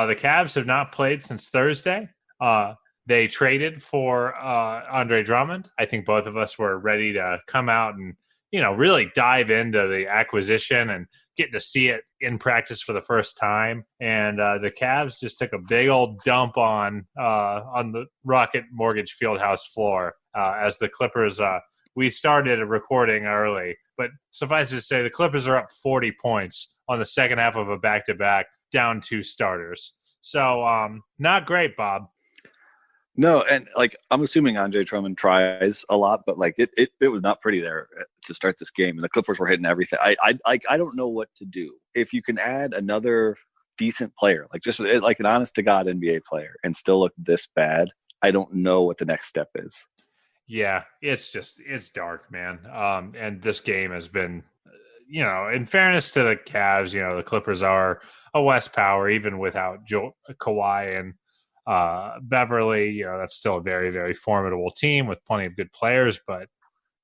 The Cavs have not played since Thursday. They traded for Andre Drummond. I think both of us were ready to come out and, really dive into the acquisition and getting to see it in practice for the first time. And the Cavs just took a big old dump on the Rocket Mortgage Fieldhouse floor as the Clippers. We started recording early, but suffice to say, the Clippers are up 40 points on the second half of a back-to-back, down 2 starters. So not great, Bob. No, and I'm assuming Andre Drummond tries a lot, but it was not pretty there to start this game, and the Clippers were hitting everything. I don't know what to do. If you can add another decent player, just like an honest to God NBA player, and still look this bad, I don't know what the next step is. Yeah, it's dark, man. And this game has been, in fairness to the Cavs, the Clippers are a West power, even without Kawhi and Beverly. That's still a very, very formidable team with plenty of good players. But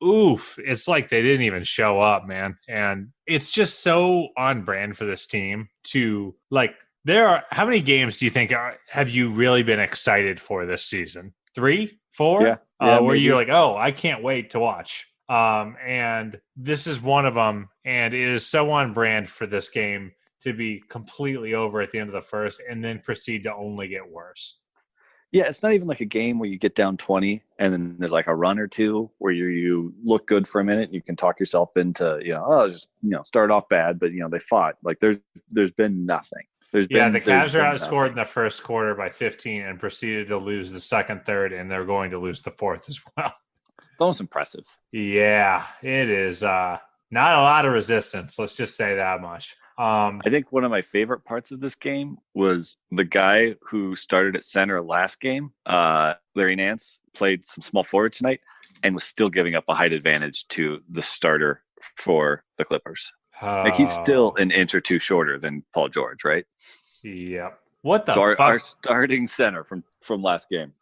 oof, it's like they didn't even show up, man. And it's just so on brand for this team to how many games do you think have you really been excited for this season? 3, 4? Yeah. Where you're like, oh, I can't wait to watch. And this is one of them. And it is so on brand for this game to be completely over at the end of the first and then proceed to only get worse. Yeah, it's not even like a game where you get down 20 and then there's like a run or two where you look good for a minute and you can talk yourself into, start off bad, but, they fought. There's been nothing. The Cavs are outscored in the first quarter by 15 and proceeded to lose the second, third, and they're going to lose the fourth as well. It's almost impressive. Yeah, it is. Not a lot of resistance. Let's just say that much. I think one of my favorite parts of this game was the guy who started at center last game, Larry Nance, played some small forward tonight and was still giving up a height advantage to the starter for the Clippers. He's still an inch or two shorter than Paul George, right? Yep. What the fuck? Our starting center from last game.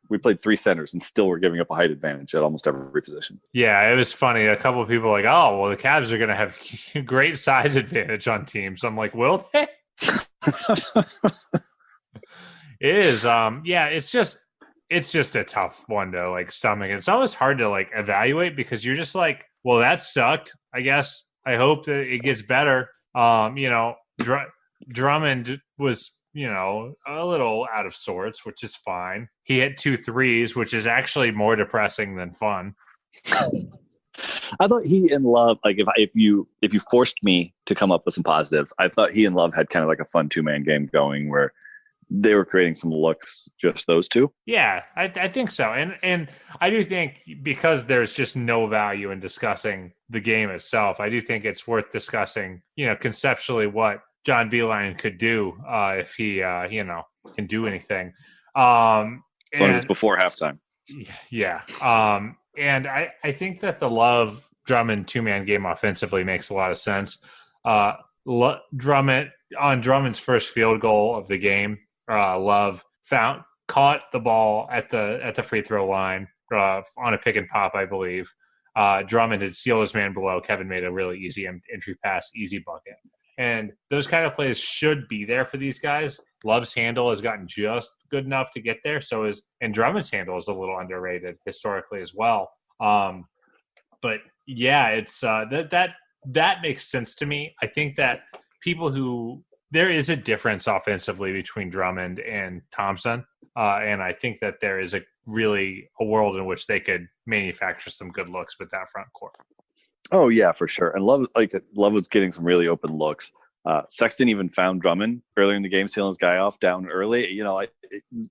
We played 3 centers and still were giving up a height advantage at almost every position. Yeah, it was funny. A couple of people were like, oh, well, the Cavs are going to have great size advantage on teams. I'm like, will they? It is. It's just a tough one to stomach. It's always hard to evaluate because you're just like, well, that sucked. I guess. I hope that it gets better. Drummond was, a little out of sorts, which is fine. He hit 2 threes, which is actually more depressing than fun. I thought he and Love, if you forced me to come up with some positives, I thought he and Love had kind of a fun 2-man game going where they were creating some looks, just those two. Yeah, I think so. And I do think because there's just no value in discussing the game itself, I do think it's worth discussing, conceptually what John Beilein could do if he, can do anything. As long as it's before halftime. Yeah. And I think that the Love Drummond 2-man game offensively makes a lot of sense. Drummond's first field goal of the game, Love caught the ball at the free throw line on a pick and pop, I believe. Drummond had sealed his man below. Kevin made a really easy entry pass, easy bucket. And those kind of plays should be there for these guys. Love's handle has gotten just good enough to get there. And Drummond's handle is a little underrated historically as well. But yeah, it's that makes sense to me. I think that there is a difference offensively between Drummond and Thompson. And I think that there is a world in which they could manufacture some good looks with that front court. Oh yeah, for sure. And Love was getting some really open looks. Sexton even found Drummond earlier in the game, stealing his guy off down early.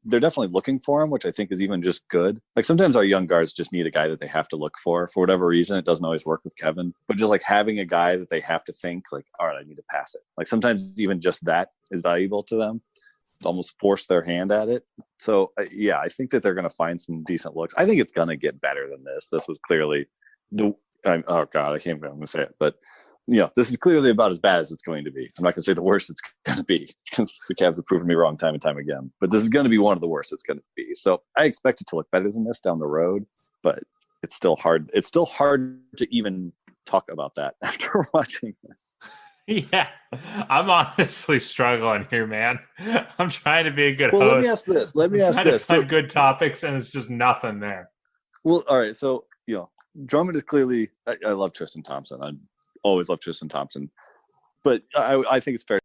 They're definitely looking for him, which I think is even just good. Sometimes our young guards just need a guy that they have to look for whatever reason. It doesn't always work with Kevin, but just having a guy that they have to think all right, I need to pass it. Sometimes even just that is valuable to them. To almost force their hand at it. So yeah, I think that they're going to find some decent looks. I think it's going to get better than this. This was clearly oh God, I can't. I'm going to say it, but this is clearly about as bad as it's going to be. I'm not going to say the worst it's going to be because the Cavs have proven me wrong time and time again. But this is going to be one of the worst it's going to be. So I expect it to look better than this down the road. But it's still hard. It's still hard to even talk about that after watching this. Yeah, I'm honestly struggling here, man. I'm trying to be a good Well, let me host. ask this. Let me I'm ask trying to this. So, find good topics, and it's just nothing there. well, all right. So, Drummond is clearly. I love Tristan Thompson. I always love Tristan Thompson, but I think it's fair